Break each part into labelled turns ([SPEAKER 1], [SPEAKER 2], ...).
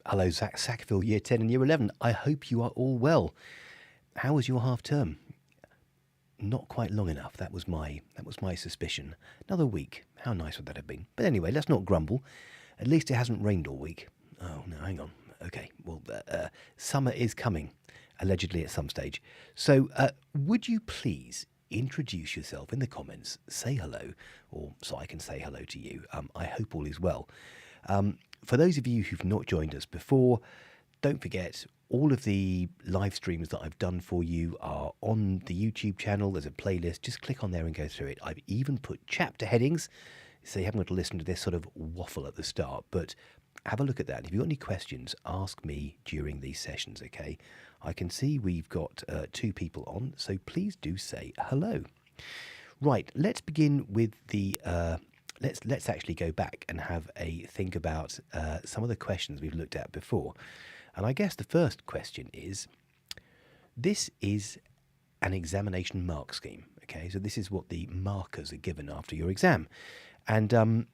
[SPEAKER 1] Hello, Sackville, Year 10 and Year 11. I hope you are all well. How was your half term? Not quite long enough. That was my suspicion. Another week. How nice would that have been? But anyway, let's not grumble. At least it hasn't rained all week. Oh, no, hang on. Okay, well, summer is coming, allegedly at some stage. So would you please introduce yourself in the comments, say hello, or so I can say hello to you. I hope all is well. For those of you who've not joined us before, don't forget, all of the live streams that I've done for you are on the YouTube channel. There's a playlist. Just click on there and go through it. I've even put chapter headings, so you haven't got to listen to this sort of waffle at the start, but have a look at that. If you've got any questions, ask me during these sessions, okay? I can see we've got 2 people on, so please do say hello. Right, let's begin with the... Let's actually go back and have a think about some of the questions we've looked at before. And I guess the first question is, this is an examination mark scheme, okay? So this is what the markers are given after your exam. And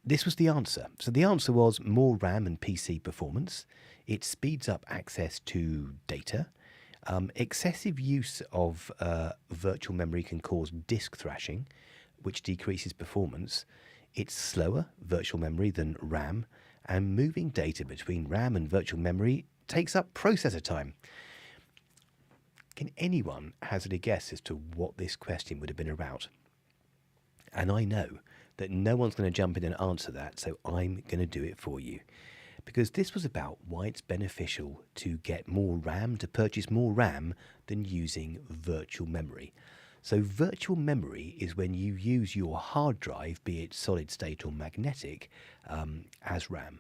[SPEAKER 1] this was the answer. So the answer was more RAM and PC performance. It speeds up access to data. Excessive use of virtual memory can cause disk thrashing, which decreases performance. It's slower, virtual memory, than RAM, and moving data between RAM and virtual memory takes up processor time. Can anyone hazard a guess as to what this question would have been about? And I know that no one's going to jump in and answer that, so I'm going to do it for you. Because this was about why it's beneficial to get more RAM, to purchase more RAM, than using virtual memory. So virtual memory is when you use your hard drive, be it solid state or magnetic, as RAM.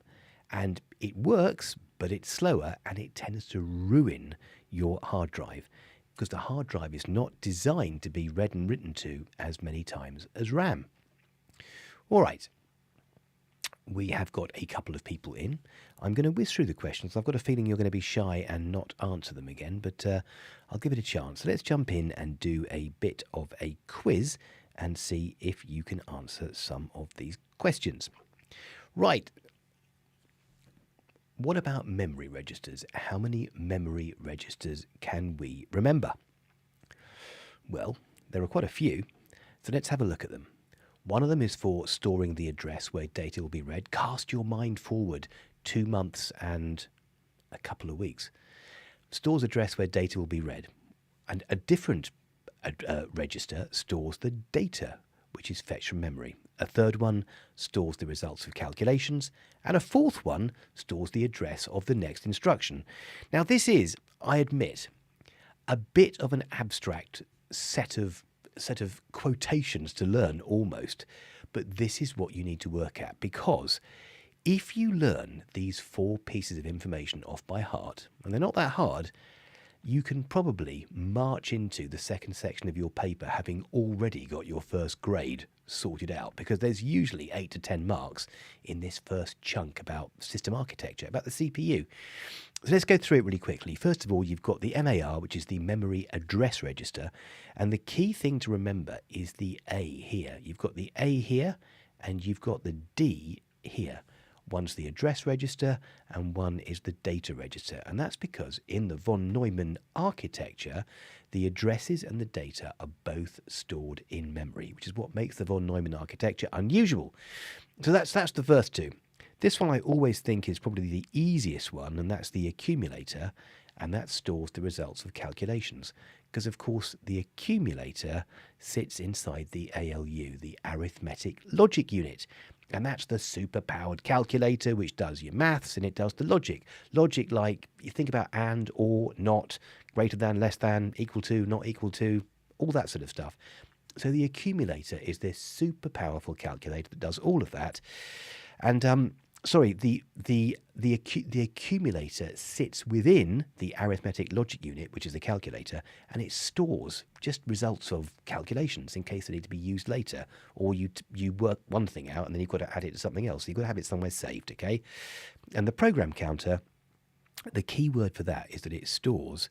[SPEAKER 1] And it works, but it's slower, and it tends to ruin your hard drive because the hard drive is not designed to be read and written to as many times as RAM. All right. We have got a couple of people in. I'm going to whiz through the questions. I've got a feeling you're going to be shy and not answer them again, but I'll give it a chance. So let's jump in and do a bit of a quiz and see if you can answer some of these questions. Right. What about memory registers? How many memory registers can we remember? Well, there are quite a few, so let's have a look at them. One of them is for storing the address where data will be read. Cast your mind forward 2 months and a couple of weeks. Stores address where data will be read. And a different register stores the data, which is fetched from memory. A third one stores the results of calculations. And a fourth one stores the address of the next instruction. Now, this is, I admit, a bit of an abstract set of quotations to learn almost, but this is what you need to work at, because if you learn these 4 pieces of information off by heart, and they're not that hard, you can probably march into the second section of your paper having already got your first grade sorted out, because there's usually 8 to 10 marks in this first chunk about system architecture, about the CPU. So let's go through it really quickly. First of all, you've got the MAR, which is the memory address register. And the key thing to remember is the A here. You've got the A here, and you've got the D here. One's the address register, and one is the data register. And that's because in the von Neumann architecture, the addresses and the data are both stored in memory, which is what makes the von Neumann architecture unusual. So that's the first 2. This one I always think is probably the easiest one, and that's the accumulator, and that stores the results of calculations. Because, of course, the accumulator sits inside the ALU, the arithmetic logic unit. And that's the super-powered calculator, which does your maths, and it does the logic. Logic like, you think about and, or, not, greater than, less than, equal to, not equal to, all that sort of stuff. So the accumulator is this super powerful calculator that does all of that. And the accumulator sits within the arithmetic logic unit, which is the calculator, and it stores just results of calculations in case they need to be used later, or you work one thing out and then you've got to add it to something else. So you've got to have it somewhere saved, okay? And the program counter, the key word for that is that it stores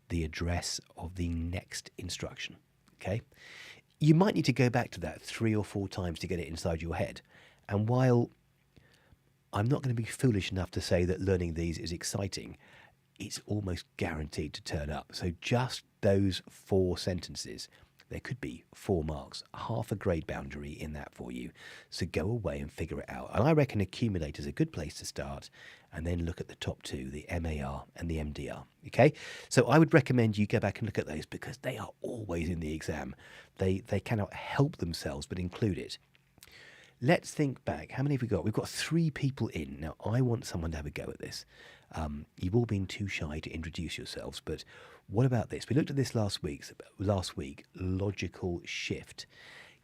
[SPEAKER 1] the address of the next instruction, okay? You might need to go back to that 3 or 4 times to get it inside your head. And while I'm not going to be foolish enough to say that learning these is exciting. It's almost guaranteed to turn up. So just those 4 sentences, there could be 4 marks, half a grade boundary in that for you. So go away and figure it out. And I reckon Accumulate is a good place to start, and then look at the top 2, the MAR and the MDR. Okay? So I would recommend you go back and look at those because they are always in the exam. They cannot help themselves but include it. Let's think back. How many have we got? We've got 3 people in. Now, I want someone to have a go at this. You've all been too shy to introduce yourselves, but what about this? We looked at this last week, logical shift.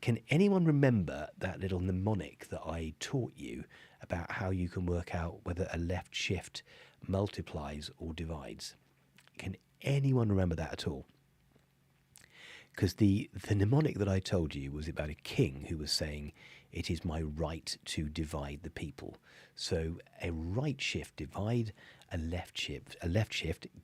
[SPEAKER 1] Can anyone remember that little mnemonic that I taught you about how you can work out whether a left shift multiplies or divides? Can anyone remember that at all? Because the mnemonic that I told you was about a king who was saying, it is my right to divide the people. So a right shift divide, a left shift,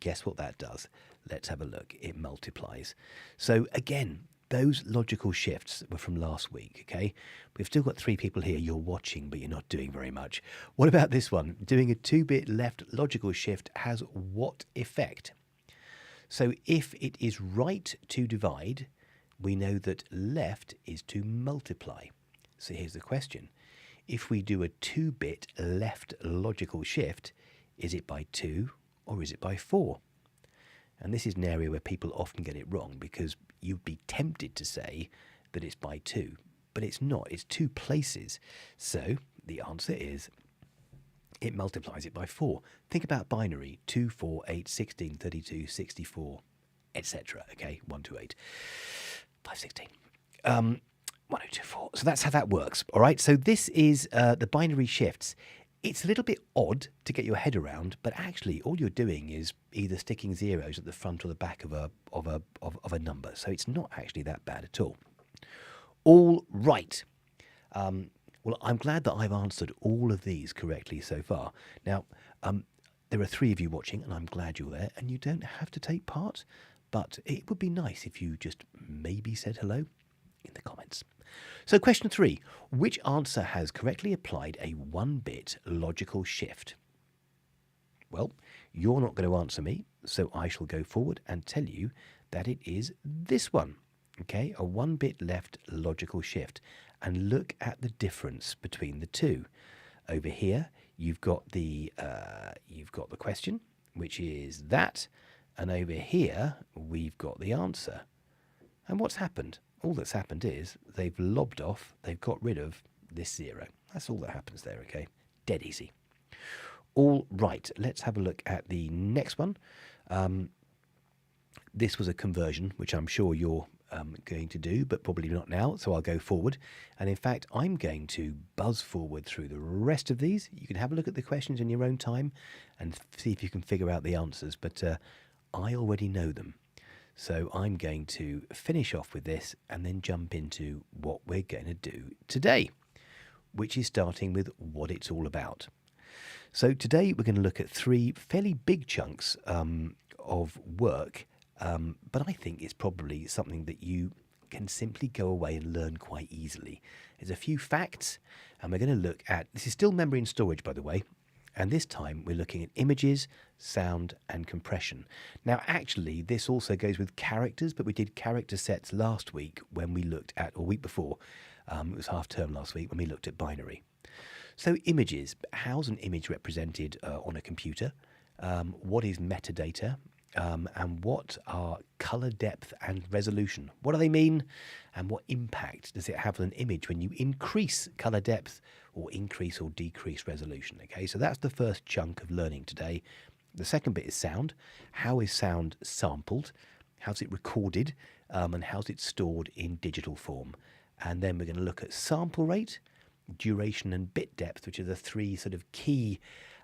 [SPEAKER 1] guess what that does? Let's have a look. It multiplies. So again, those logical shifts were from last week, okay? We've still got 3 people here. You're watching, but you're not doing very much. What about this one? Doing a 2-bit left logical shift has what effect? So if it is right to divide, we know that left is to multiply. So here's the question. If we do a 2-bit left logical shift, is it by 2 or is it by 4? And this is an area where people often get it wrong because you'd be tempted to say that it's by 2, but it's not. It's 2 places. So the answer is it multiplies it by 4. Think about binary, 2, 4, 8, 16, 32, 64, etc. Okay, 1 to 8, 5, 16. 1024. So that's how that works. All right. So this is the binary shifts. It's a little bit odd to get your head around, but actually all you're doing is either sticking zeros at the front or the back of a number. So it's not actually that bad at all. All right. Well, I'm glad that I've answered all of these correctly so far. Now, there are 3 of you watching, and I'm glad you're there, and you don't have to take part, but it would be nice if you just maybe said hello in the comments. So question 3, which answer has correctly applied a 1-bit logical shift? Well, you're not going to answer me, so I shall go forward and tell you that it is this one. Okay, a 1-bit left logical shift. And look at the difference between the 2. Over here, you've got the question, which is that, and over here we've got the answer. And what's happened? All that's happened is they've lobbed off, they've got rid of this 0. That's all that happens there, okay? Dead easy. All right, let's have a look at the next one. This was a conversion, which I'm sure you're going to do, but probably not now, so I'll go forward. And in fact, I'm going to buzz forward through the rest of these. You can have a look at the questions in your own time and see if you can figure out the answers, but I already know them. So I'm going to finish off with this and then jump into what we're going to do today, which is starting with what it's all about. So today we're going to look at 3 fairly big chunks of work, but I think it's probably something that you can simply go away and learn quite easily. There's a few facts, and we're going to look at, this is still memory and storage, by the way, and this time we're looking at images, sound, and compression. Now, actually, this also goes with characters, but we did character sets last week when we looked at, or week before, it was half term last week when we looked at binary. So images, how's an image represented on a computer? What is metadata? And what are color depth and resolution? What do they mean? And what impact does it have on an image when you increase color depth or increase or decrease resolution? Okay, so that's the first chunk of learning today. The second bit is sound. How is sound sampled? How's it recorded? And how's it stored in digital form? And then we're going to look at sample rate, duration, and bit depth, which are the 3 sort of key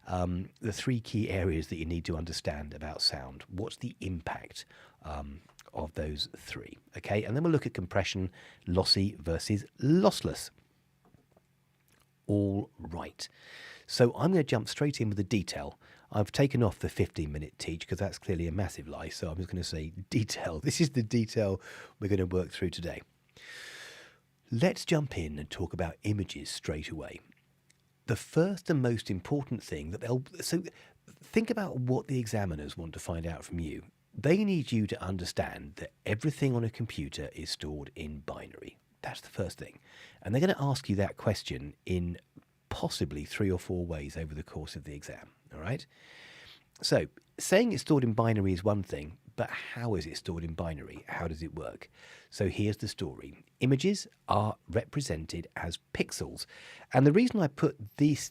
[SPEAKER 1] areas that you need to understand about sound. What's the impact of those 3? Okay, and then we'll look at compression, lossy versus lossless. All right. So I'm going to jump straight in with the detail. I've taken off the 15-minute teach because that's clearly a massive lie. So I'm just going to say detail. This is the detail we're going to work through today. Let's jump in and talk about images straight away. the first and most important thing that they'll... So think about what the examiners want to find out from you. They need you to understand that everything on a computer is stored in binary. That's the first thing. And they're going to ask you that question in possibly 3 or 4 ways over the course of the exam. All right? So saying it's stored in binary is one thing, but how is it stored in binary? How does it work? So here's the story. Images are represented as pixels. And the reason I put this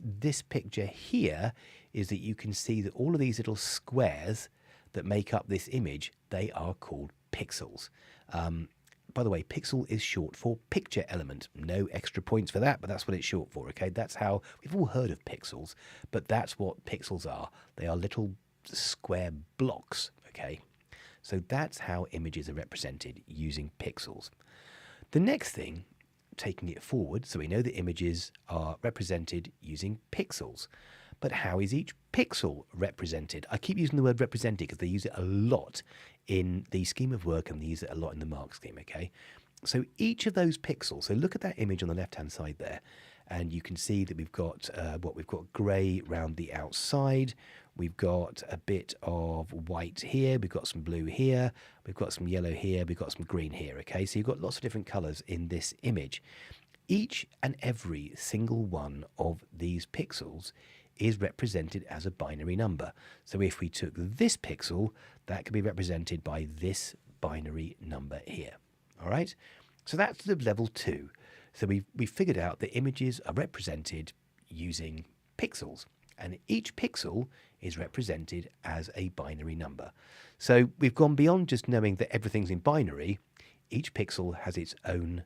[SPEAKER 1] picture here is that you can see that all of these little squares that make up this image, they are called pixels. By the way, pixel is short for picture element. No extra points for that, but that's what it's short for, okay? That's how, we've all heard of pixels, but that's what pixels are. They are little square blocks, okay? So that's how images are represented using pixels. The next thing, taking it forward, so we know that images are represented using pixels. But how is each pixel represented? I keep using the word represented because they use it a lot in the scheme of work and they use it a lot in the mark scheme, okay? So each of those pixels, so look at that image on the left-hand side there, and you can see that we've got we've got grey round the outside, we've got a bit of white here, we've got some blue here, we've got some yellow here, we've got some green here, okay? So you've got lots of different colours in this image. Each and every single one of these pixels is represented as a binary number. So if we took this pixel, that could be represented by this binary number here. All right? So that's the level 2. So we figured out that images are represented using pixels, and each pixel is represented as a binary number. So we've gone beyond just knowing that everything's in binary. Each pixel has its own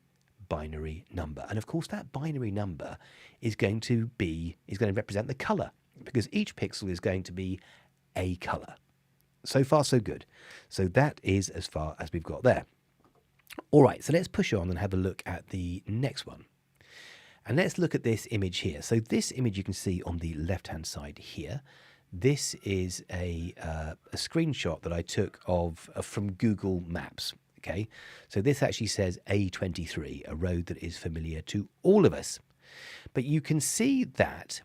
[SPEAKER 1] binary number, and of course that binary number is going to represent the color, because each pixel is going to be a color. So far so good. So that is as far as we've got there. All right, so let's push on and have a look at the next one, and let's look at this image here. So this image you can see on the left hand side here. This is a screenshot that I took of from Google Maps. Okay, so this actually says A23, a road that is familiar to all of us. But you can see that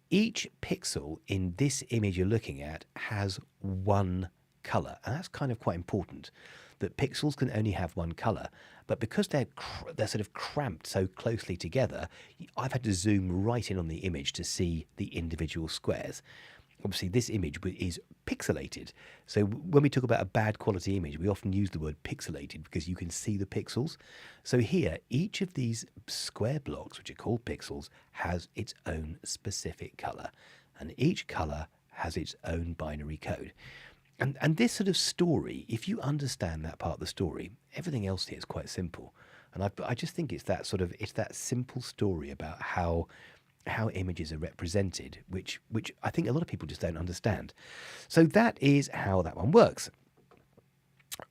[SPEAKER 1] each pixel in this image you're looking at has one color. And that's kind of quite important, that pixels can only have one color. But because they're sort of cramped so closely together, I've had to zoom right in on the image to see the individual squares. Obviously, this image is pixelated. So when we talk about a bad quality image, we often use the word pixelated because you can see the pixels. So here, each of these square blocks, which are called pixels, has its own specific color. And each color has its own binary code. And this sort of story, if you understand that part of the story, everything else here is quite simple. And I just think it's that simple story about how images are represented, which I think a lot of people just don't understand. So that is how that one works.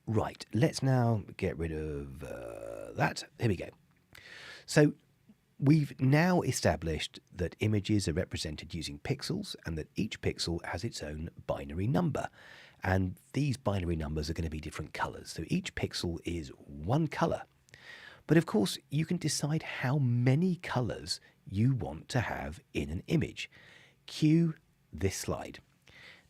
[SPEAKER 1] Right, let's now get rid of that. Here we go. So we've now established that images are represented using pixels and that each pixel has its own binary number. And these binary numbers are going to be different colors. So each pixel is one color. But of course, you can decide how many colors you want to have in an image. Cue this slide.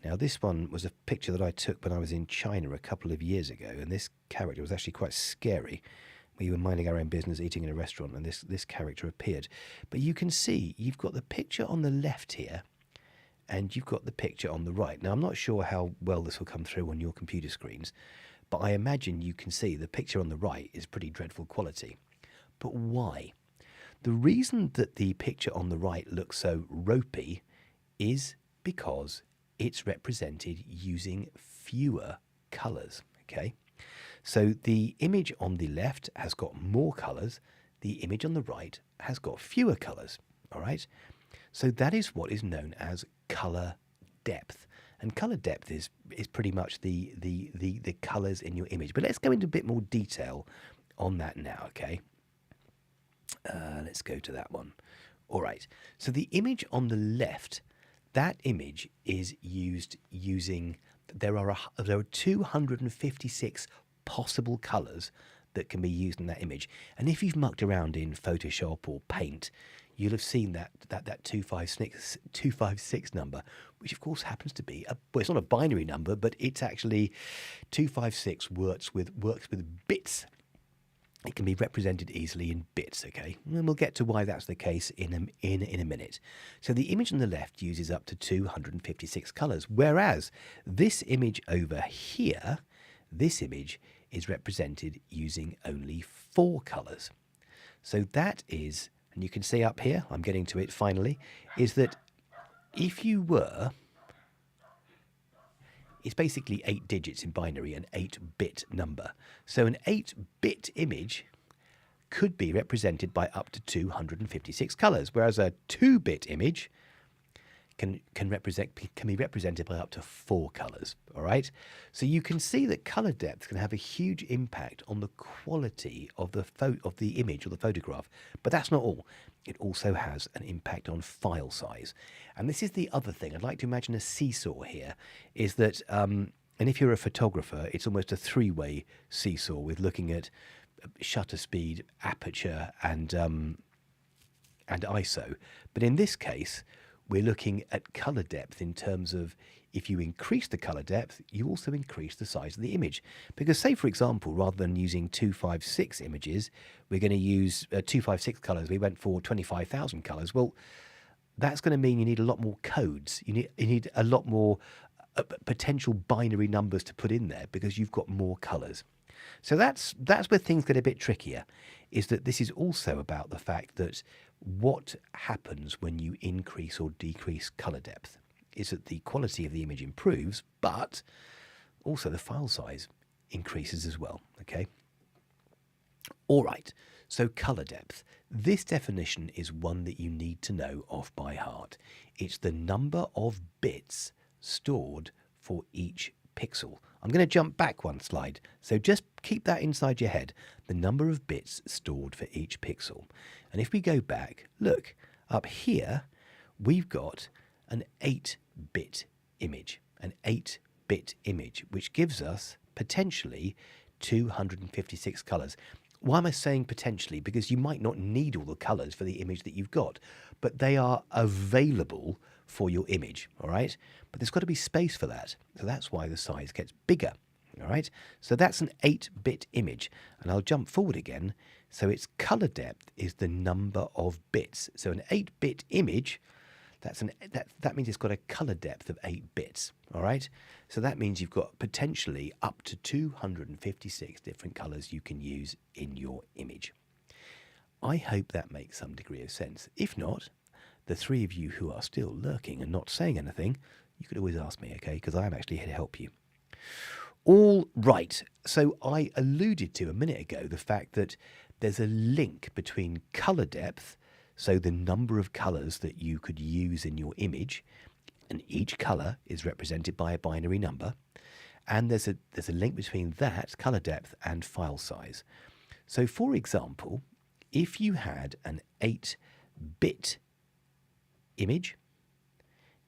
[SPEAKER 1] Now, this one was a picture that I took when I was in China a couple of years ago, and this character was actually quite scary. We were minding our own business, eating in a restaurant, and this character appeared. But you can see you've got the picture on the left here, and you've got the picture on the right. Now, I'm not sure how well this will come through on your computer screens, but I imagine you can see the picture on the right is pretty dreadful quality. But why? The reason that the picture on the right looks so ropey is because it's represented using fewer colours, okay? So the image on the left has got more colours, the image on the right has got fewer colours, all right? So that is what is known as colour depth. And colour depth is pretty much the colours in your image. But let's go into a bit more detail on that now, okay? Let's go to that one. All right. So the image on the left, that image is used using, there are 256 possible colours that can be used in that image. And if you've mucked around in Photoshop or Paint, you'll have seen that 256 number, which of course happens to be well, it's not a binary number, but it's actually 256 works with bits. It can be represented easily in bits, okay? And we'll get to why that's the case in a minute. So the image on the left uses up to 256 colours, whereas this image over here, this image is represented using only 4 colours. So that is, and you can see up here, I'm getting to it finally, is that if you were, it's basically 8 digits in binary, an 8-bit number. So an 8-bit image could be represented by up to 256 colours, whereas a 2-bit image can be represented by up to 4 colours. All right, so you can see that colour depth can have a huge impact on the quality of the image or the photograph. But that's not all. It also has an impact on file size. And this is the other thing. I'd like to imagine a seesaw here. Is that and if you're a photographer, it's almost a 3-way seesaw with looking at shutter speed, aperture, and ISO. But in this case, we're looking at colour depth in terms of if you increase the colour depth, you also increase the size of the image. Because say, for example, rather than using 256 images, we're going to use 256 colours. We went for 25,000 colours. Well, that's going to mean you need a lot more codes. You need a lot more potential binary numbers to put in there because you've got more colours. So that's where things get a bit trickier, is that this is also about the fact that what happens when you increase or decrease colour depth is that the quality of the image improves, but also the file size increases as well, okay? All right, so colour depth. This definition is one that you need to know off by heart. It's the number of bits stored for each pixel. I'm going to jump back one slide, so just keep that inside your head, the number of bits stored for each pixel. And if we go back, look, up here, we've got an 8-bit image, which gives us potentially 256 colours. Why am I saying potentially? Because you might not need all the colours for the image that you've got, but they are available for your image, all right? But there's got to be space for that. So that's why the size gets bigger, all right? So that's an 8-bit image. And I'll jump forward again. So its colour depth is the number of bits. So an 8-bit image, that means it's got a colour depth of 8 bits, all right? So that means you've got potentially up to 256 different colours you can use in your image. I hope that makes some degree of sense. If not, the 3 of you who are still lurking and not saying anything, you could always ask me, okay? Because I'm actually here to help you. All right. So I alluded to a minute ago the fact that there's a link between colour depth, so the number of colours that you could use in your image, and each colour is represented by a binary number, and there's a link between that, colour depth, and file size. So, for example, if you had an 8-bit image,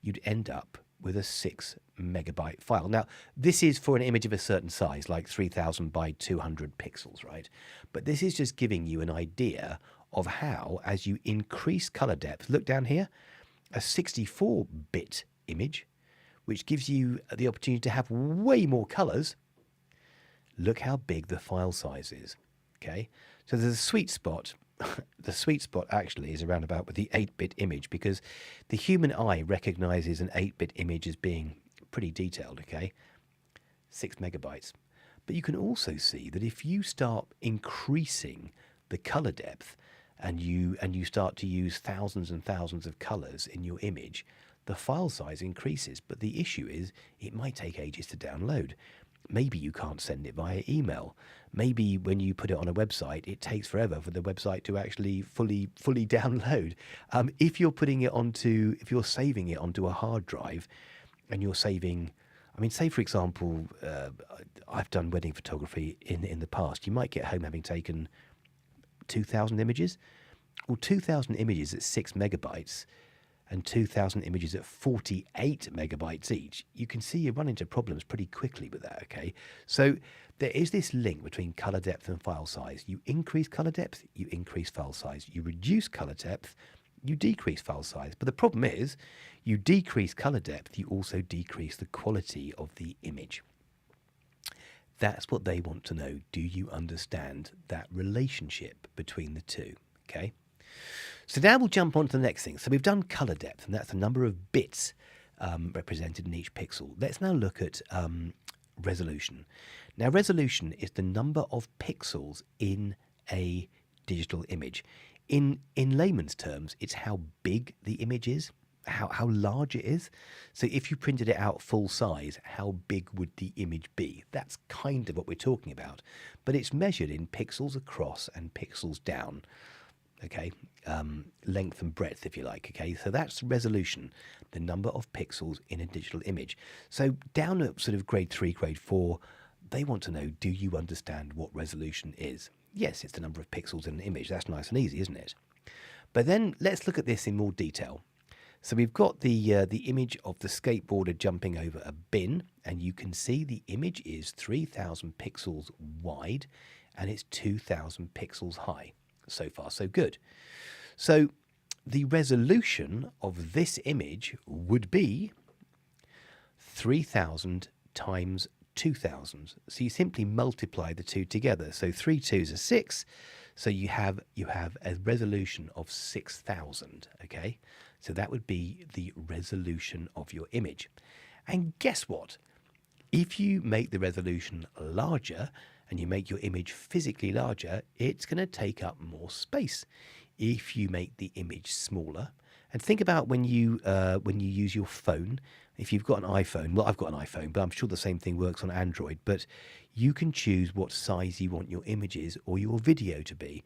[SPEAKER 1] you'd end up with a 6-megabyte file. Now, this is for an image of a certain size, like 3000 by 200 pixels, right? But this is just giving you an idea of how, as you increase color depth, look down here, a 64-bit image, which gives you the opportunity to have way more colors. Look how big the file size is, okay? So there's a sweet spot. The sweet spot actually is around about with the 8-bit image, because the human eye recognizes an 8-bit image as being pretty detailed, okay? 6 megabytes. But you can also see that if you start increasing the color depth and you start to use thousands and thousands of colors in your image, the file size increases. But the issue is it might take ages to download. Maybe you can't send it via email. Maybe when you put it on a website, it takes forever for the website to actually fully download. If you're saving it onto a hard drive, and you're saving, I mean, say for example, I've done wedding photography in the past. You might get home having taken 2,000 images. Well, 2,000 images at 6 megabytes and 2,000 images at 48 megabytes each, you can see you run into problems pretty quickly with that, okay? So there is this link between color depth and file size. You increase color depth, you increase file size. You reduce color depth, you decrease file size. But the problem is, you decrease color depth, you also decrease the quality of the image. That's what they want to know. Do you understand that relationship between the two? Okay. So now we'll jump on to the next thing. So we've done color depth, and that's the number of bits represented in each pixel. Let's now look at resolution. Now, resolution is the number of pixels in a digital image. In layman's terms, it's how big the image is, how large it is. So if you printed it out full size, how big would the image be? That's kind of what we're talking about. But it's measured in pixels across and pixels down. Okay, length and breadth, if you like. Okay, so that's resolution, the number of pixels in a digital image. So down at sort of grade 3, grade 4, they want to know, do you understand what resolution is? Yes, it's the number of pixels in an image. That's nice and easy, isn't it? But then let's look at this in more detail. So we've got the image of the skateboarder jumping over a bin, and you can see the image is 3,000 pixels wide, and it's 2,000 pixels high. So far, so good. So the resolution of this image would be 3,000 times 2,000. So you simply multiply the two together. So 3 2s are 6. So you have a resolution of 6,000. Okay, so that would be the resolution of your image. And guess what? If you make the resolution larger, and you make your image physically larger, it's going to take up more space. If you make the image smaller, and think about when you use your phone. If you've got an iPhone, well, I've got an iPhone, but I'm sure the same thing works on Android. But you can choose what size you want your images or your video to be,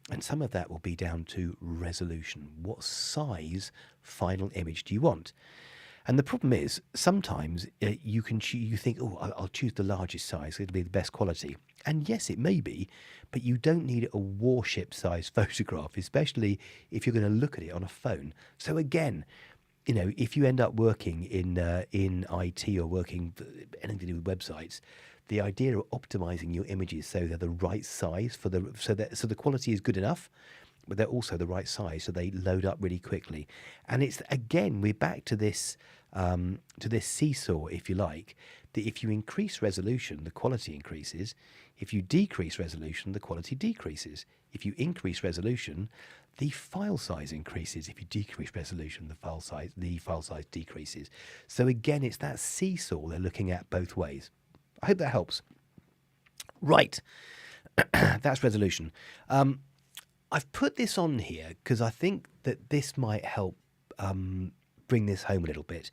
[SPEAKER 1] and some of that will be down to resolution. What size final image do you want? And the problem is, sometimes you think, oh, I'll choose the largest size, it'll be the best quality. And yes, it may be, but you don't need a warship-sized photograph, especially if you're going to look at it on a phone. So again, you know, if you end up working in IT or working anything to do with websites, the idea of optimizing your images so they're the right size so the quality is good enough, but they're also the right size, so they load up really quickly. And it's, again, we're back to this seesaw, if you like, that if you increase resolution, the quality increases. If you decrease resolution, the quality decreases. If you increase resolution, the file size increases. If you decrease resolution, the file size decreases. So again, it's that seesaw they're looking at both ways. I hope that helps. Right, that's resolution. I've put this on here because I think that this might help bring this home a little bit.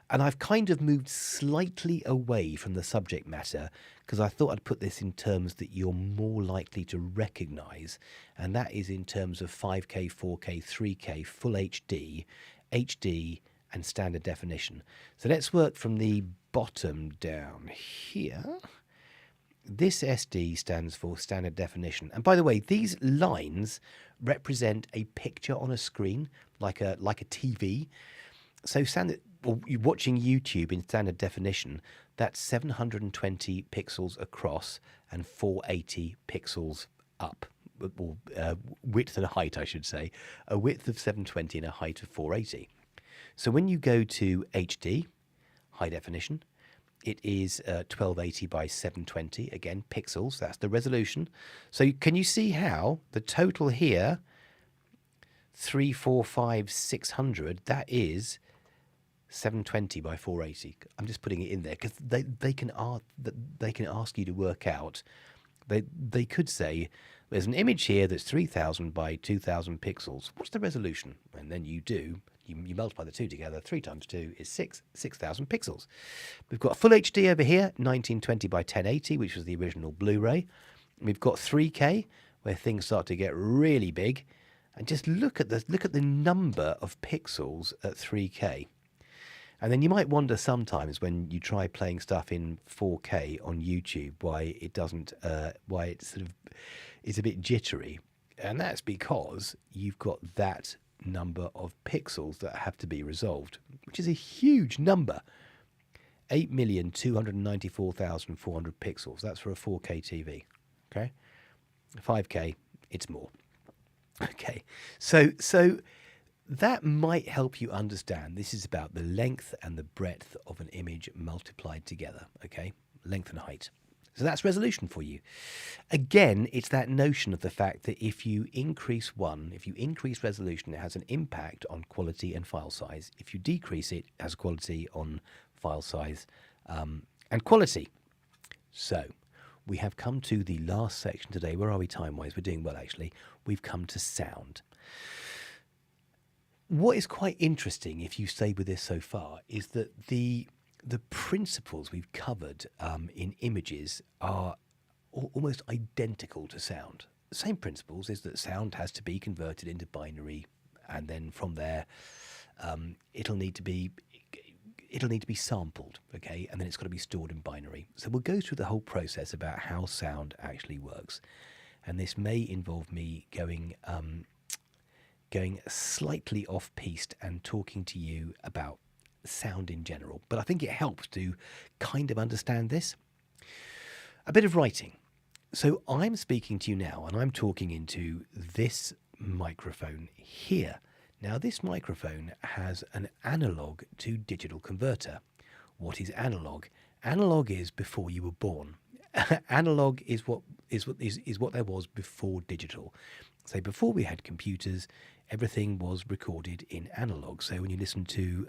[SPEAKER 1] And I've kind of moved slightly away from the subject matter because I thought I'd put this in terms that you're more likely to recognise, and that is in terms of 5K, 4K, 3K, full HD, HD, and standard definition. So let's work from the bottom down here. This SD stands for standard definition. And by the way, these lines represent a picture on a screen, like a TV. So standard, well, you're watching YouTube in standard definition, that's 720 pixels across and 480 pixels up, or width and height, I should say. A width of 720 and a height of 480. So when you go to HD, high definition, it is 1280 by 720, again, pixels. That's the resolution. So can you see how the total here, 345 600, that is 720 by 480. I'm just putting it in there because they can ask you to work out. They could say there's an image here that's 3000 by 2000 pixels. What's the resolution? And then you do. You multiply the two together. 3 times 2 is 6,000 pixels. We've got full HD over here, 1920 by 1080, which was the original Blu-ray. We've got 3K, where things start to get really big. And just look at the number of pixels at 3K. And then you might wonder sometimes when you try playing stuff in 4K on YouTube why it doesn't, why it sort of is a bit jittery. And that's because you've got that number of pixels that have to be resolved, which is a huge number. 8,294,400 pixels. That's for a 4K TV. Okay, 5K, it's more. Okay, so That might help you understand. This is about the length and the breadth of an image multiplied together, okay? Length and height. So that's resolution for you. Again, it's that notion of the fact that if you increase resolution, it has an impact on quality and file size. If you decrease it, it has quality on file size and quality. So we have come to the last section today. Where are we time-wise? We're doing well, actually. We've come to sound. What is quite interesting, if you stay with this so far, is that the principles we've covered in images are almost identical to sound. The same principles is that sound has to be converted into binary, and then from there, it'll need to be sampled, okay, and then it's got to be stored in binary. So we'll go through the whole process about how sound actually works, and this may involve me going slightly off-piste and talking to you about sound in general, but I think it helps to kind of understand this. A bit of writing. So I'm speaking to you now, and I'm talking into this microphone here. Now, this microphone has an analog to digital converter. What is analog? Analog is before you were born. Analog is what there was before digital. So before we had computers, everything was recorded in analog. So when you listen to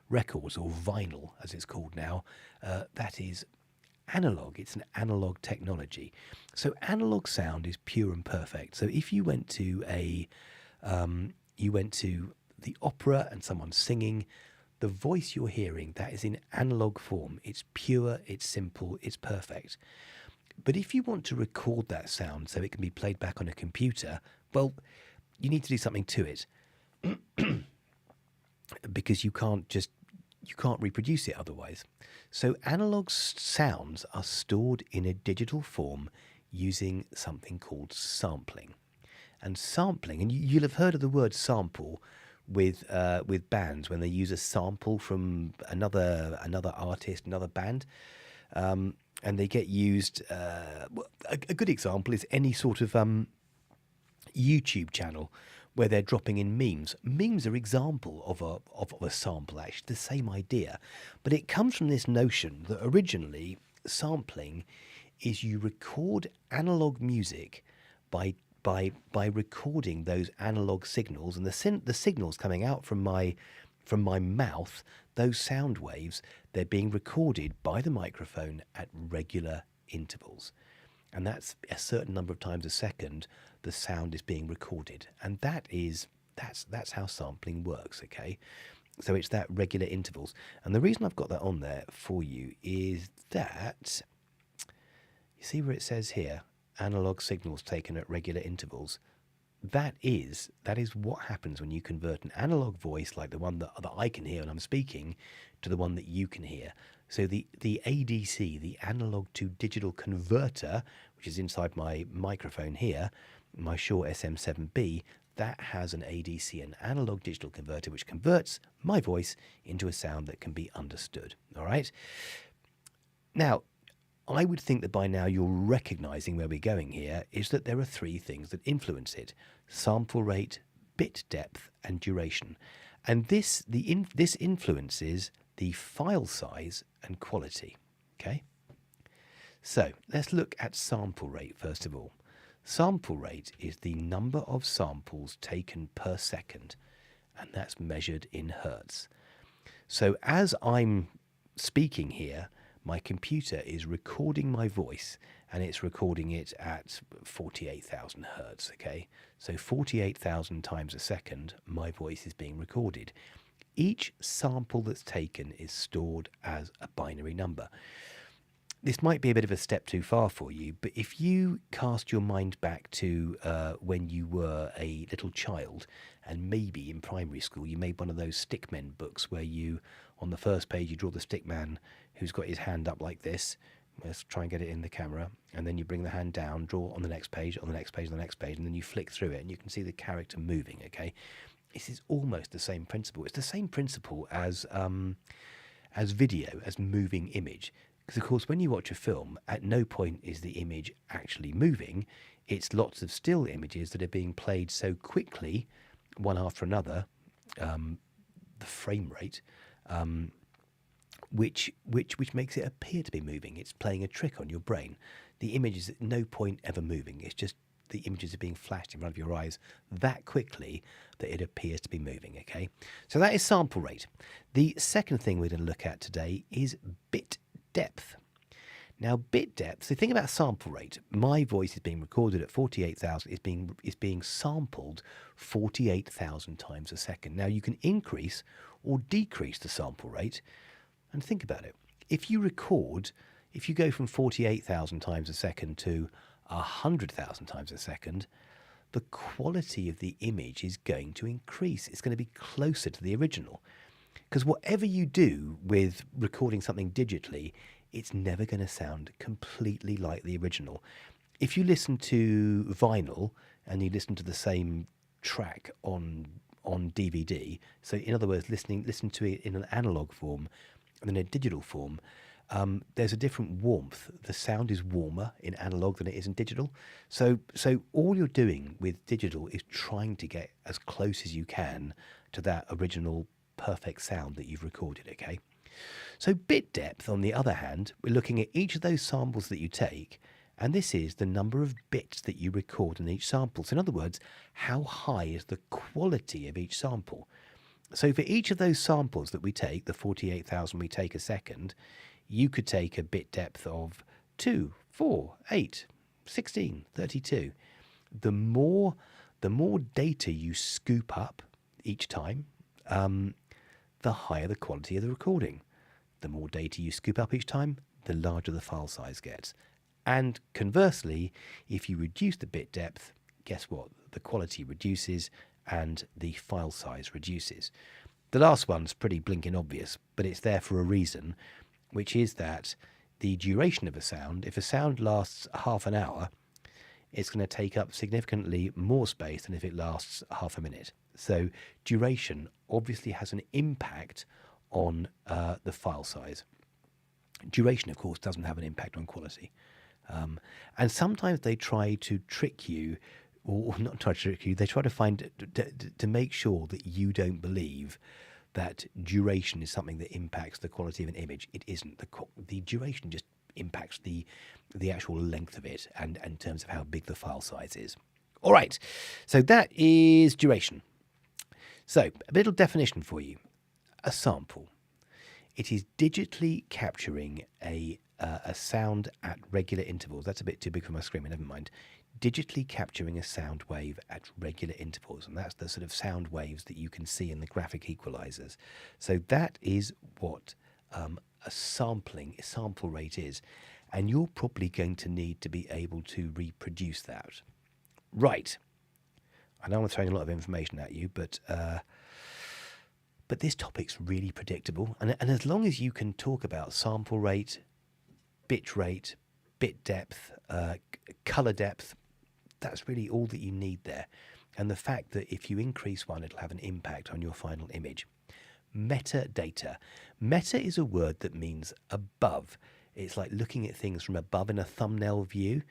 [SPEAKER 1] records, or vinyl as it's called now, that is analog. It's an analog technology. So analog sound is pure and perfect. So if you went to the opera and someone's singing, the voice you're hearing, that is in analog form. It's pure, it's simple, it's perfect. But if you want to record that sound so it can be played back on a computer, well, you need to do something to it because you can't reproduce it otherwise. So analog sounds are stored in a digital form using something called sampling. And sampling, and you'll have heard of the word sample with bands when they use a sample from another artist, another band, and they get used. A good example is any sort of YouTube channel where they're dropping in memes. Memes are an example of a sample, actually, the same idea. But it comes from this notion that originally sampling is you record analog music by recording those analog signals, and the signals coming out from my mouth, those sound waves, they're being recorded by the microphone at regular intervals. And that's a certain number of times a second the sound is being recorded. And that's how sampling works, okay? So it's that regular intervals. And the reason I've got that on there for you is that, you see where it says here, analog signals taken at regular intervals. That is what happens when you convert an analog voice like the one that I can hear when I'm speaking to the one that you can hear. So the ADC, the analog to digital converter, which is inside my microphone here, my Shure SM7B, that has an ADC, an analog digital converter, which converts my voice into a sound that can be understood. All right? Now, I would think that by now you're recognizing where we're going here is that there are three things that influence it: sample rate, bit depth, and duration. And this influences the file size and quality. Okay? So let's look at sample rate first of all. Sample rate is the number of samples taken per second, and that's measured in hertz. So as I'm speaking here, my computer is recording my voice, and it's recording it at 48,000 hertz, okay? So 48,000 times a second, my voice is being recorded. Each sample that's taken is stored as a binary number. This might be a bit of a step too far for you, but if you cast your mind back to when you were a little child, and maybe in primary school you made one of those stickmen books where you, on the first page, you draw the stickman who's got his hand up like this. Let's try and get it in the camera. And then you bring the hand down, draw on the next page, on the next page, on the next page, and then you flick through it and you can see the character moving, okay? This is almost the same principle. It's the same principle as video, as moving image. Because, of course, when you watch a film, at no point is the image actually moving. It's lots of still images that are being played so quickly, one after another, the frame rate, which makes it appear to be moving. It's playing a trick on your brain. The image is at no point ever moving. It's just the images are being flashed in front of your eyes that quickly that it appears to be moving, okay? So that is sample rate. The second thing we're going to look at today is bit depth. Now, bit depth, so think about sample rate. My voice is being recorded at 48,000, is being sampled 48,000 times a second. Now, you can increase or decrease the sample rate, and think about it. If you go from 48,000 times a second to 100,000 times a second, the quality of the image is going to increase. It's going to be closer to the original. Because whatever you do with recording something digitally, it's never going to sound completely like the original. If you listen to vinyl and you listen to the same track on DVD, so in other words, listen to it in an analog form and in a digital form, there's a different warmth. The sound is warmer in analog than it is in digital. So all you're doing with digital is trying to get as close as you can to that original perfect sound that you've recorded, okay? So bit depth, on the other hand, we're looking at each of those samples that you take, and this is the number of bits that you record in each sample. So in other words, how high is the quality of each sample? So for each of those samples that we take, the 48,000 we take a second, you could take a bit depth of 2, 4, 8, 16, 32. The more data you scoop up each time, the higher the quality of the recording. The more data you scoop up each time, the larger the file size gets. And conversely, if you reduce the bit depth, guess what? The quality reduces and the file size reduces. The last one's pretty blinking obvious, but it's there for a reason, which is that the duration of a sound, if a sound lasts half an hour, it's going to take up significantly more space than if it lasts half a minute. So duration obviously has an impact on the file size. Duration, of course, doesn't have an impact on quality. And sometimes they try to trick you, or not try to trick you, they try to find, to make sure that you don't believe that duration is something that impacts the quality of an image. It isn't. The duration just impacts the actual length of it and in terms of how big the file size is. All right, so that is duration. So a little definition for you. A sample. It is digitally capturing a sound at regular intervals. That's a bit too big for my screen, but never mind. Digitally capturing a sound wave at regular intervals, and that's the sort of sound waves that you can see in the graphic equalizers. So that is what a sample rate is, and you're probably going to need to be able to reproduce that. Right. I know I'm throwing a lot of information at you, but this topic's really predictable, and as long as you can talk about sample rate, bit rate, bit depth, color depth, that's really all that you need there. And the fact that if you increase one, it'll have an impact on your final image. Metadata. Meta is a word that means above. It's like looking at things from above in a thumbnail view.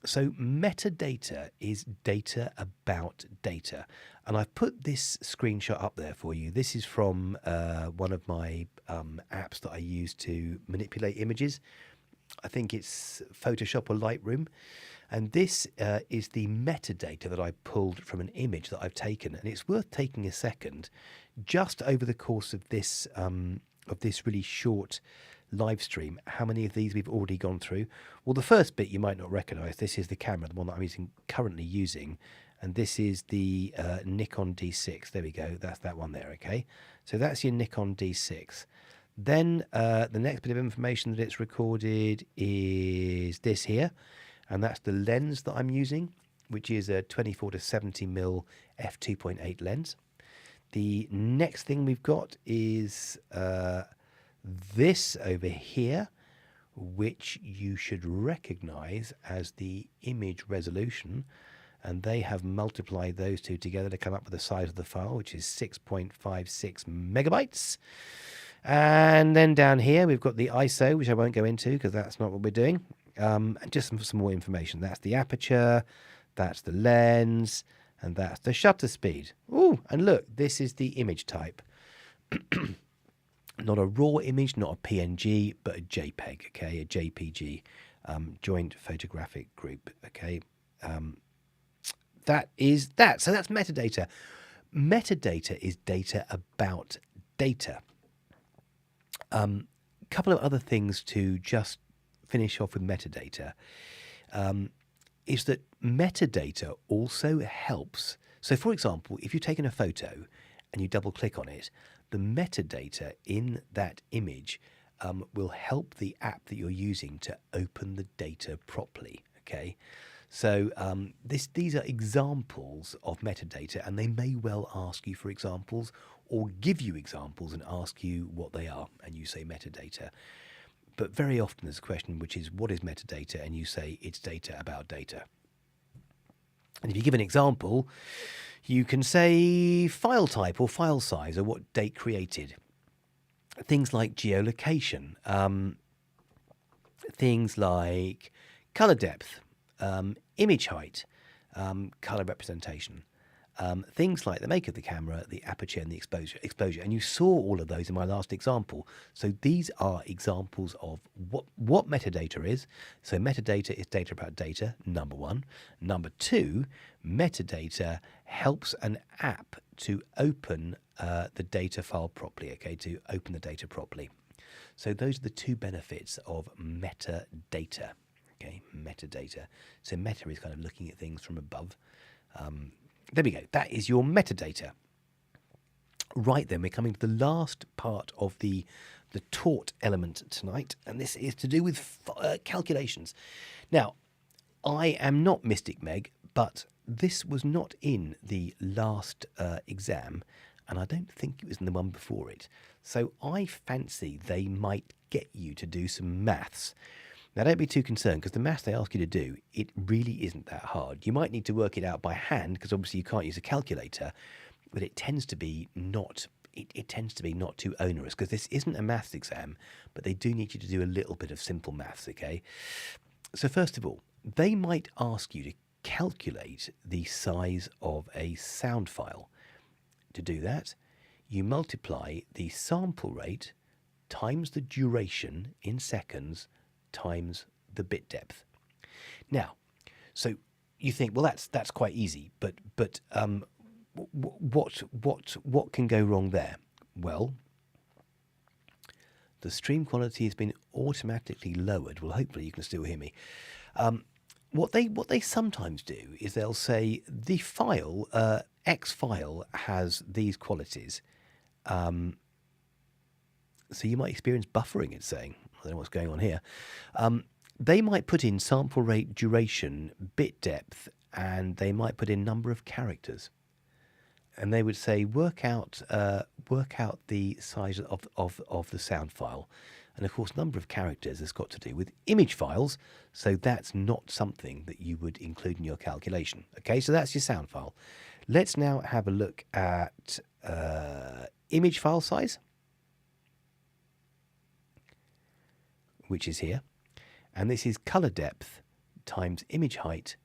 [SPEAKER 1] So metadata is data about data. And I've put this screenshot up there for you. This is from one of my apps that I use to manipulate images. I think it's Photoshop or Lightroom. And this is the metadata that I pulled from an image that I've taken. And it's worth taking a second just over the course of this really short live stream, how many of these we've already gone through. Well, the first bit you might not recognize. This is the camera, the one that I'm currently using. And this is the Nikon D6. There we go. That's that one there, okay? So that's your Nikon D6. Then the next bit of information that it's recorded is this here. And that's the lens that I'm using, which is a 24 to 70mm f2.8 lens. The next thing we've got is this over here, which you should recognize as the image resolution. And they have multiplied those two together to come up with the size of the file, which is 6.56 megabytes. And then down here, we've got the ISO, which I won't go into because that's not what we're doing. And just some more information. That's the aperture, that's the lens, And that's the shutter speed. Oh, and look, this is the image type. Not a raw image, not a PNG, but a JPEG, okay, a JPG, joint photographic group, okay. That is that. So that's metadata. Metadata is data about data. Couple of other things to just finish off with metadata is that metadata also helps. So, for example, if you've taken a photo and you double click on it, the metadata in that image will help the app that you're using to open the data properly. Okay, so these are examples of metadata, and they may well ask you for examples or give you examples and ask you what they are, and you say metadata. But very often there's a question which is, what is metadata? And you say it's data about data. And if you give an example, you can say file type or file size or what date created. Things like geolocation, things like color depth, image height, color representation, things like the make of the camera, the aperture and the exposure. And you saw all of those in my last example. So these are examples of what metadata is. So metadata is data about data, number one. Number two, metadata helps an app to open the data file properly, okay, to open the data properly. So those are the two benefits of metadata, okay, metadata. So meta is kind of looking at things from above. There we go. That is your metadata. Right then, we're coming to the last part of the taught element tonight, and this is to do with calculations. Now, I am not Mystic Meg, but this was not in the last exam, and I don't think it was in the one before it. So I fancy they might get you to do some maths. Now, don't be too concerned, because the maths they ask you to do, it really isn't that hard. You might need to work it out by hand, because obviously you can't use a calculator, but it tends to be not too onerous, because this isn't a maths exam, but they do need you to do a little bit of simple maths, okay? So first of all, they might ask you to calculate the size of a sound file. To do that, you multiply the sample rate times the duration in seconds times the bit depth. Now, so you think, well, that's quite easy, but what can go wrong there? Well, the stream quality has been automatically lowered. Well, hopefully you can still hear me. What they sometimes do is they'll say the file X file has these qualities. So you might experience buffering, it's saying. I don't know what's going on here. They might put in sample rate, duration, bit depth, and they might put in number of characters. And they would say, work out the size of the sound file. And of course, number of characters has got to do with image files, so that's not something that you would include in your calculation. Okay, so that's your sound file. Let's now have a look at image file size, which is here, and this is color depth times image height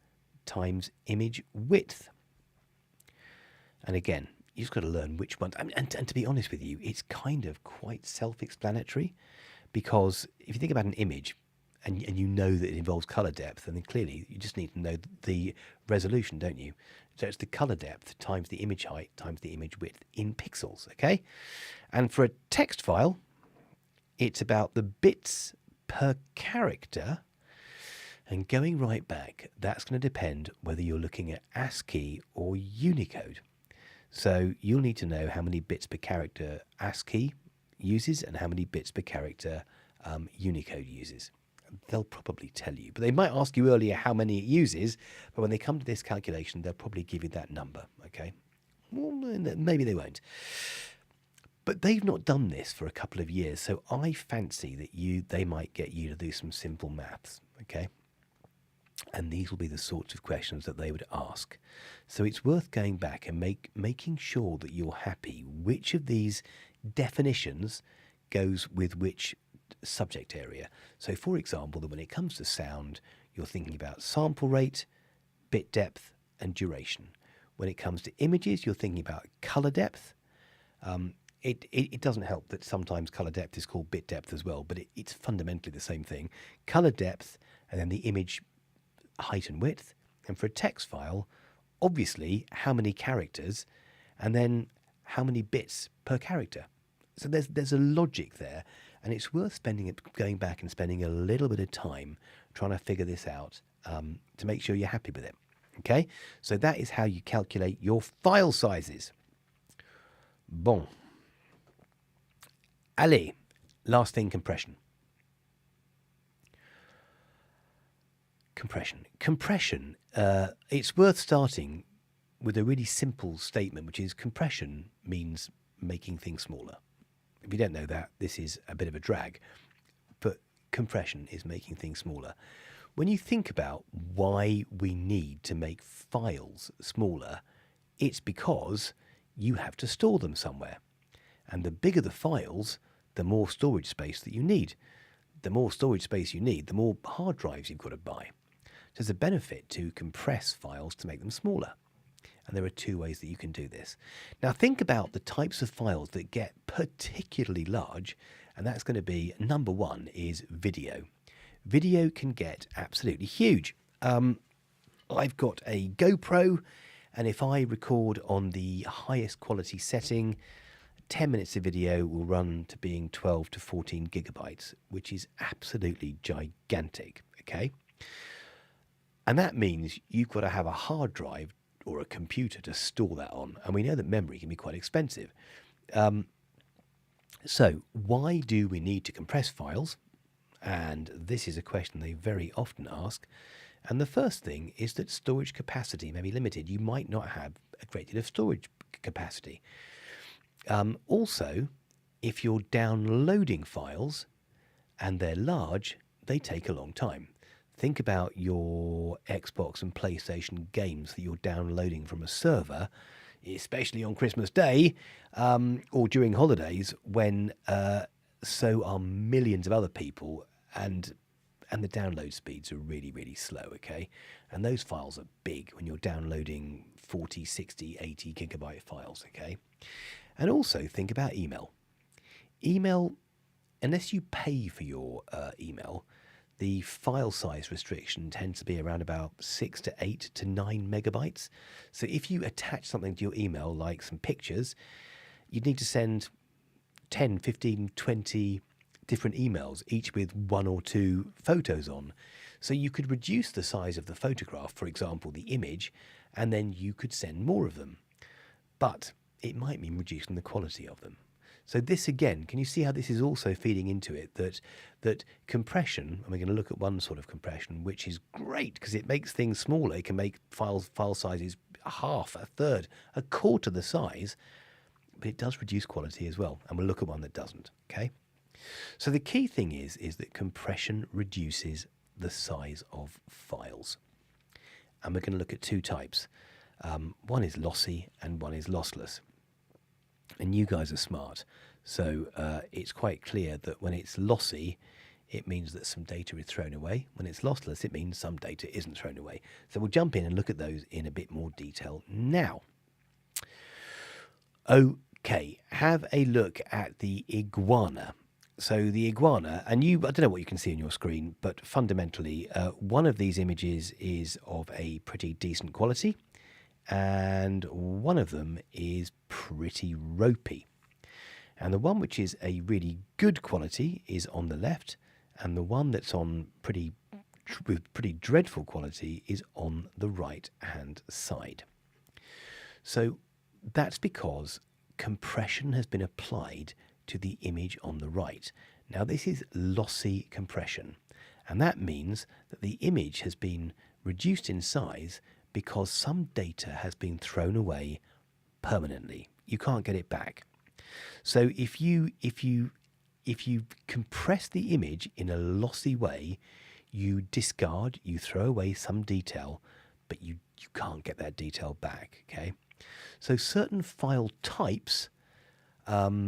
[SPEAKER 1] times image width. And again, you've just got to learn which one. And to be honest with you, it's kind of quite self-explanatory, because if you think about an image and you know that it involves color depth, then clearly you just need to know the resolution, don't you? So it's the color depth times the image height times the image width in pixels, okay? And for a text file, it's about the bits per character, and going right back, that's going to depend whether you're looking at ASCII or Unicode. So you'll need to know how many bits per character ASCII uses and how many bits per character Unicode uses. They'll probably tell you, but they might ask you earlier how many it uses, but when they come to this calculation, they'll probably give you that number, okay? Well, maybe they won't. But they've not done this for a couple of years, so I fancy that they might get you to do some simple maths, okay? And these will be the sorts of questions that they would ask. So it's worth going back and making sure that you're happy which of these definitions goes with which subject area. So, for example, that when it comes to sound, you're thinking about sample rate, bit depth, and duration. When it comes to images, you're thinking about color depth. It doesn't help that sometimes color depth is called bit depth as well, but it's fundamentally the same thing. Color depth, and then the image height and width. And for a text file, obviously, how many characters, and then how many bits per character. So there's a logic there, and it's worth going back and spending a little bit of time trying to figure this out to make sure you're happy with it. Okay, so that is how you calculate your file sizes. Bon. Allez, last thing, compression. Compression, it's worth starting with a really simple statement, which is compression means making things smaller. If you don't know that, this is a bit of a drag, but compression is making things smaller. When you think about why we need to make files smaller, it's because you have to store them somewhere. And the bigger the files, the more storage space that you need. The more storage space you need, the more hard drives you've got to buy. There's a benefit to compress files to make them smaller. And there are two ways that you can do this. Now think about the types of files that get particularly large, and that's going to be, number one is video. Video can get absolutely huge. I've got a GoPro, and if I record on the highest quality setting, 10 minutes of video will run to being 12 to 14 gigabytes, which is absolutely gigantic, okay? And that means you've got to have a hard drive or a computer to store that on. And we know that memory can be quite expensive. So why do we need to compress files? And this is a question they very often ask. And the first thing is that storage capacity may be limited. You might not have a great deal of storage capacity. Also, if you're downloading files and they're large, they take a long time. Think about your Xbox and PlayStation games that you're downloading from a server, especially on Christmas Day or during holidays when so are millions of other people, and the download speeds are really, really slow, okay? And those files are big when you're downloading 40, 60, 80 gigabyte files, okay? And also think about email. Email, unless you pay for your email, the file size restriction tends to be around about 6 to 8 to 9 megabytes. So if you attach something to your email, like some pictures, you'd need to send 10, 15, 20 different emails, each with one or two photos on. So you could reduce the size of the photograph, for example, the image, and then you could send more of them. But it might mean reducing the quality of them. So this again, can you see how this is also feeding into it? That compression, and we're going to look at one sort of compression, which is great because it makes things smaller. It can make file sizes half, a third, a quarter the size, but it does reduce quality as well. And we'll look at one that doesn't, okay? So the key thing is that compression reduces the size of files. And we're going to look at two types. One is lossy and one is lossless. And you guys are smart, so it's quite clear that when it's lossy, it means that some data is thrown away. When it's lossless, it means some data isn't thrown away. So we'll jump in and look at those in a bit more detail now. Okay, have a look at the iguana. So the iguana, and I don't know what you can see on your screen, but fundamentally, one of these images is of a pretty decent quality, and one of them is pretty ropey. And the one which is a really good quality is on the left, and the one that's on with pretty dreadful quality is on the right-hand side. So that's because compression has been applied to the image on the right. Now this is lossy compression, and that means that the image has been reduced in size because some data has been thrown away permanently. You can't get it back. So if you compress the image in a lossy way, you discard, you throw away some detail, but you can't get that detail back, okay? So certain file types are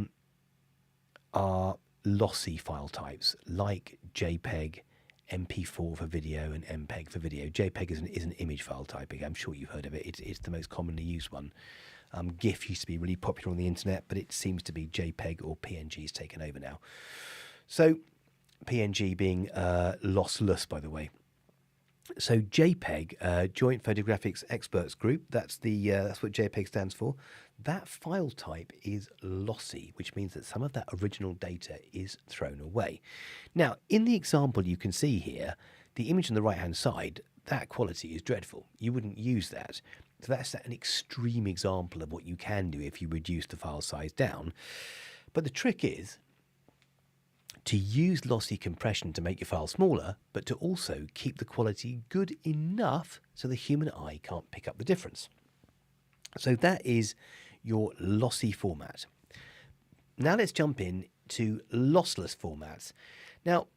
[SPEAKER 1] lossy file types, like JPEG MP4 for video and MPEG for video. JPEG is an image file type. I'm sure you've heard of it. It's the most commonly used one. GIF used to be really popular on the internet, but it seems to be JPEG or PNG is taken over now. So PNG being lossless, by the way. So JPEG, Joint Photographics Experts Group, that's what JPEG stands for. That file type is lossy, which means that some of that original data is thrown away. Now, in the example you can see here, the image on the right-hand side, that quality is dreadful. You wouldn't use that. So that's an extreme example of what you can do if you reduce the file size down. But the trick is to use lossy compression to make your file smaller, but to also keep the quality good enough so the human eye can't pick up the difference. So that is your lossy format. Now let's jump in to lossless formats. Now,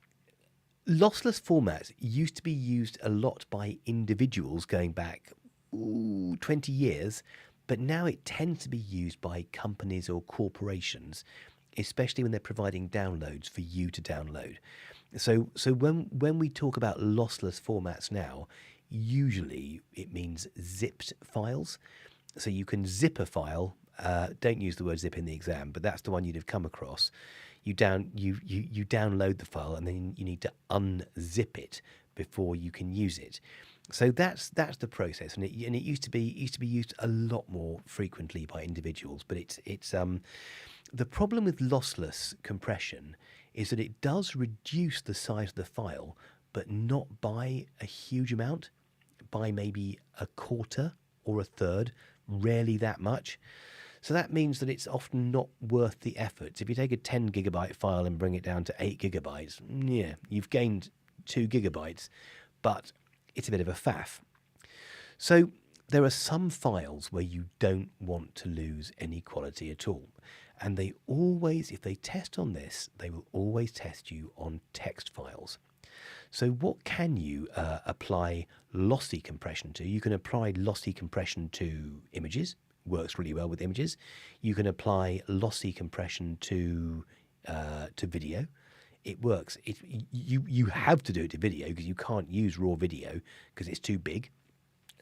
[SPEAKER 1] lossless formats used to be used a lot by individuals going back 20 years, but now it tends to be used by companies or corporations, especially when they're providing downloads for you to download. So when we talk about lossless formats now, usually it means zipped files. So you can zip a file. Don't use the word zip in the exam, but that's the one you'd have come across. You download the file, and then you need to unzip it before you can use it. So that's the process, and it used to be used a lot more frequently by individuals. But it's the problem with lossless compression is that it does reduce the size of the file, but not by a huge amount, by maybe a quarter or a third, rarely that much. So that means that it's often not worth the effort. If you take a 10 gigabyte file and bring it down to 8 gigabytes, yeah, you've gained 2 gigabytes, but it's a bit of a faff. So there are some files where you don't want to lose any quality at all. And they always, if they test on this, they will always test you on text files. So what can you apply lossy compression to? You can apply lossy compression to images. Works really well with images. You can apply lossy compression to video. It works. You have to do it to video because you can't use raw video because it's too big.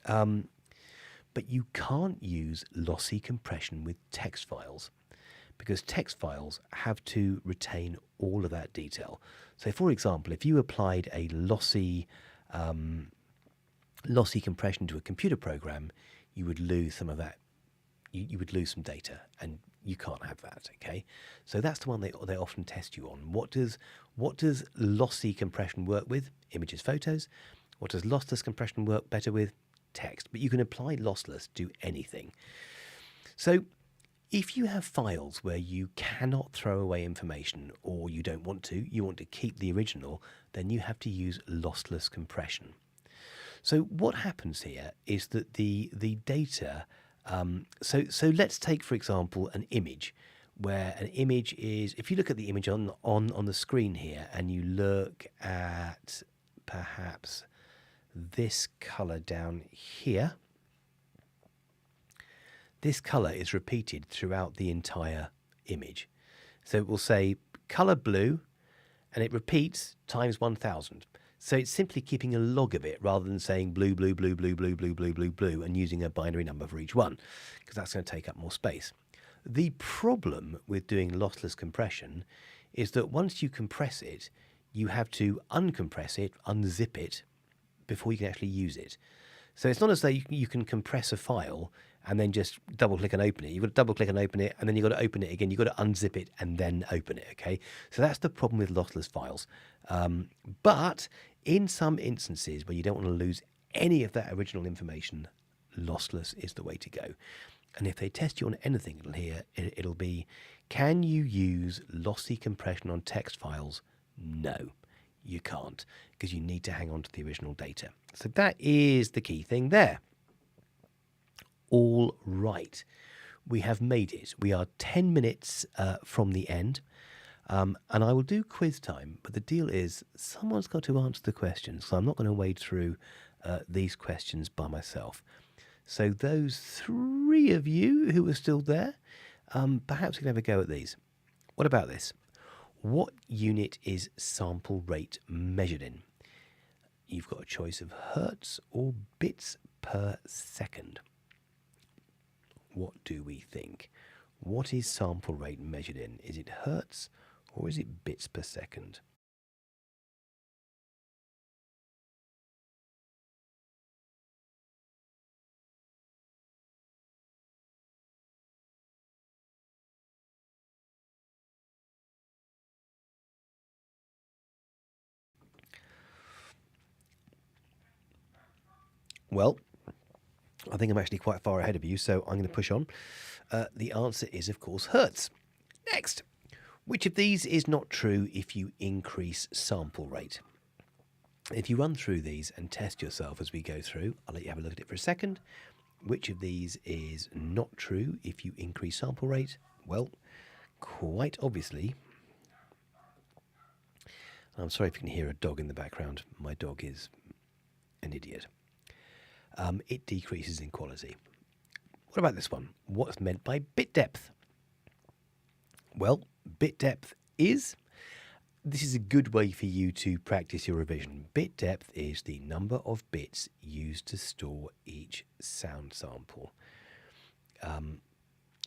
[SPEAKER 1] But you can't use lossy compression with text files, because text files have to retain all of that detail. So, for example, if you applied a lossy compression to a computer program, you would lose some of that. You would lose some data, and you can't have that. Okay, so that's the one they often test you on. What does lossy compression work with? Images, photos. What does lossless compression work better with? Text. But you can apply lossless to anything. So if you have files where you cannot throw away information, or you don't want to, you want to keep the original, then you have to use lossless compression. So what happens here is that the data, so let's take, for example, an image, where an image is, if you look at the image on the screen here, and you look at perhaps this color down here, this color is repeated throughout the entire image. So it will say color blue, and it repeats times 1000. So it's simply keeping a log of it rather than saying blue, blue, blue, blue, blue, blue, blue, blue, blue, and using a binary number for each one, because that's going to take up more space. The problem with doing lossless compression is that once you compress it, you have to uncompress it, unzip it, before you can actually use it. So it's not as though you can compress a file and then just double click and open it. You've got to double click and open it, and then you've got to open it again. You've got to unzip it and then open it, okay? So that's the problem with lossless files. But in some instances where you don't want to lose any of that original information, lossless is the way to go. And if they test you on anything, it'll be, can you use lossy compression on text files? No, you can't, because you need to hang on to the original data. So that is the key thing there. All right, we have made it. We are 10 minutes from the end, and I will do quiz time, but the deal is someone's got to answer the questions, so I'm not going to wade through these questions by myself. So those 3 of you who are still there, perhaps we can have a go at these. What about this? What unit is sample rate measured in? you've got a choice of hertz or bits per second. What do we think? What is sample rate measured in? Is it hertz or is it bits per second? Well, I think I'm actually quite far ahead of you, so I'm going to push on. The answer is, of course, hertz. Next, which of these is not true if you increase sample rate? If you run through these and test yourself as we go through, I'll let you have a look at it for a second. Which of these is not true if you increase sample rate? Well, quite obviously, I'm sorry if you can hear a dog in the background. My dog is an idiot. It decreases in quality. What about this one? What's meant by bit depth? Well, bit depth is... This is a good way for you to practice your revision. Bit depth is the number of bits used to store each sound sample.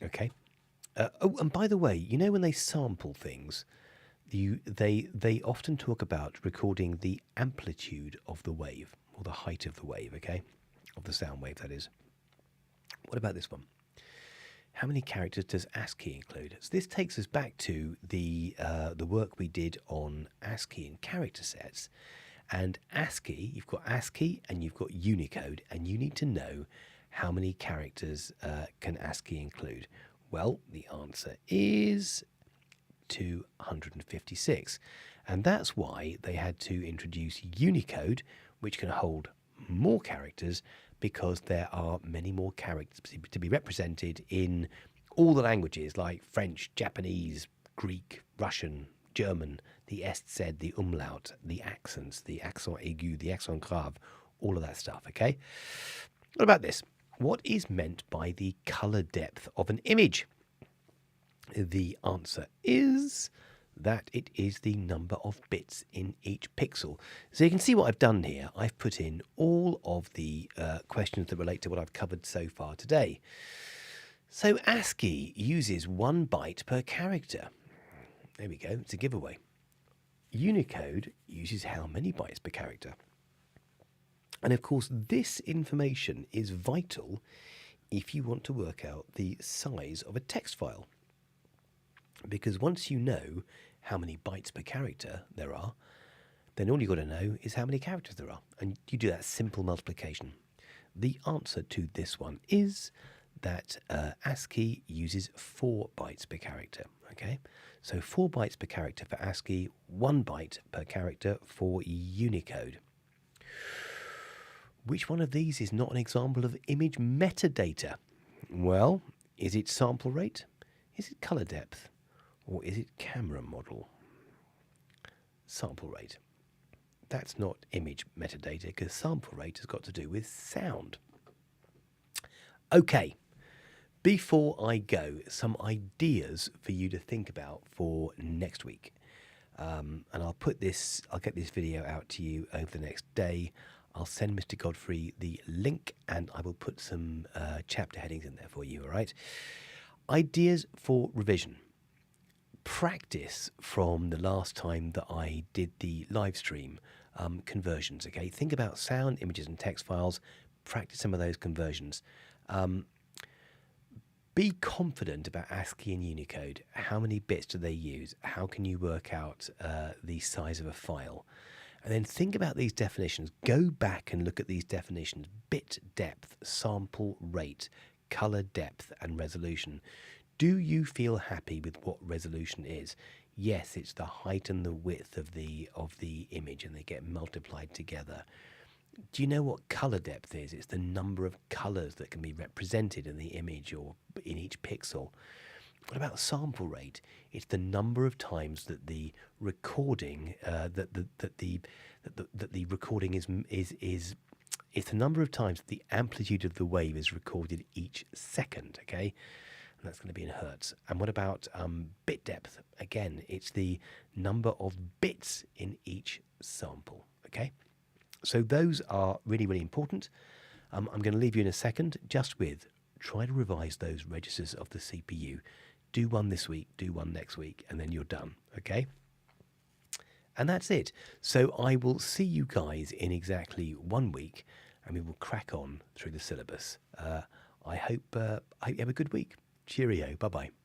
[SPEAKER 1] Okay. Oh, and by the way, you know when they sample things, they often talk about recording the amplitude of the wave, or the height of the wave, okay? Of the sound wave, that is. What about this one? How many characters does ASCII include? So this takes us back to the work we did on ASCII and character sets. And ASCII, you've got ASCII and you've got Unicode, and you need to know how many characters can ASCII include. Well, the answer is 256. And that's why they had to introduce Unicode, which can hold more characters, because there are many more characters to be represented in all the languages like French, Japanese, Greek, Russian, German, the SZ, the umlaut, the accents, the accent aigu, the accent grave, all of that stuff, okay? What about this? What is meant by the color depth of an image? The answer is that it is the number of bits in each pixel. So you can see what I've done here. I've put in all of the questions that relate to what I've covered so far today. So ASCII uses 1 byte per character. There we go, it's a giveaway. Unicode uses how many bytes per character? And of course, this information is vital if you want to work out the size of a text file. Because once you know how many bytes per character there are, then all you've got to know is how many characters there are. And you do that simple multiplication. The answer to this one is that ASCII uses 4 bytes per character. Okay, so 4 bytes per character for ASCII, 1 byte per character for Unicode. Which one of these is not an example of image metadata? Well, is it sample rate? Is it color depth? Or is it camera model? Sample rate. That's not image metadata, because sample rate has got to do with sound. Okay, before I go, some ideas for you to think about for next week. And I'll get this video out to you over the next day. I'll send Mr. Godfrey the link, and I will put some chapter headings in there for you, all right? Ideas for revision. Practice from the last time that I did the live stream conversions, okay? Think about sound, images, and text files. Practice some of those conversions. Be confident about ASCII and Unicode. How many bits do they use? How can you work out the size of a file? And then think about these definitions. Go back and look at these definitions. Bit depth, sample rate, color depth, and resolution. Do you feel happy with what resolution is? Yes, it's the height and the width of the image, and they get multiplied together. Do you know what color depth is? It's the number of colors that can be represented in the image or in each pixel. What about sample rate? It's the number of times that the recording the recording is it's the number of times the amplitude of the wave is recorded each second. Okay. And that's going to be in hertz. And what about bit depth? Again, it's the number of bits in each sample. Okay? So those are really, really important. I'm going to leave you in a second just with try to revise those registers of the CPU. Do one this week, do one next week, and then you're done, okay? And that's it. So I will see you guys in exactly 1 week, and we will crack on through the syllabus. I hope you have a good week. Cheerio. Bye-bye.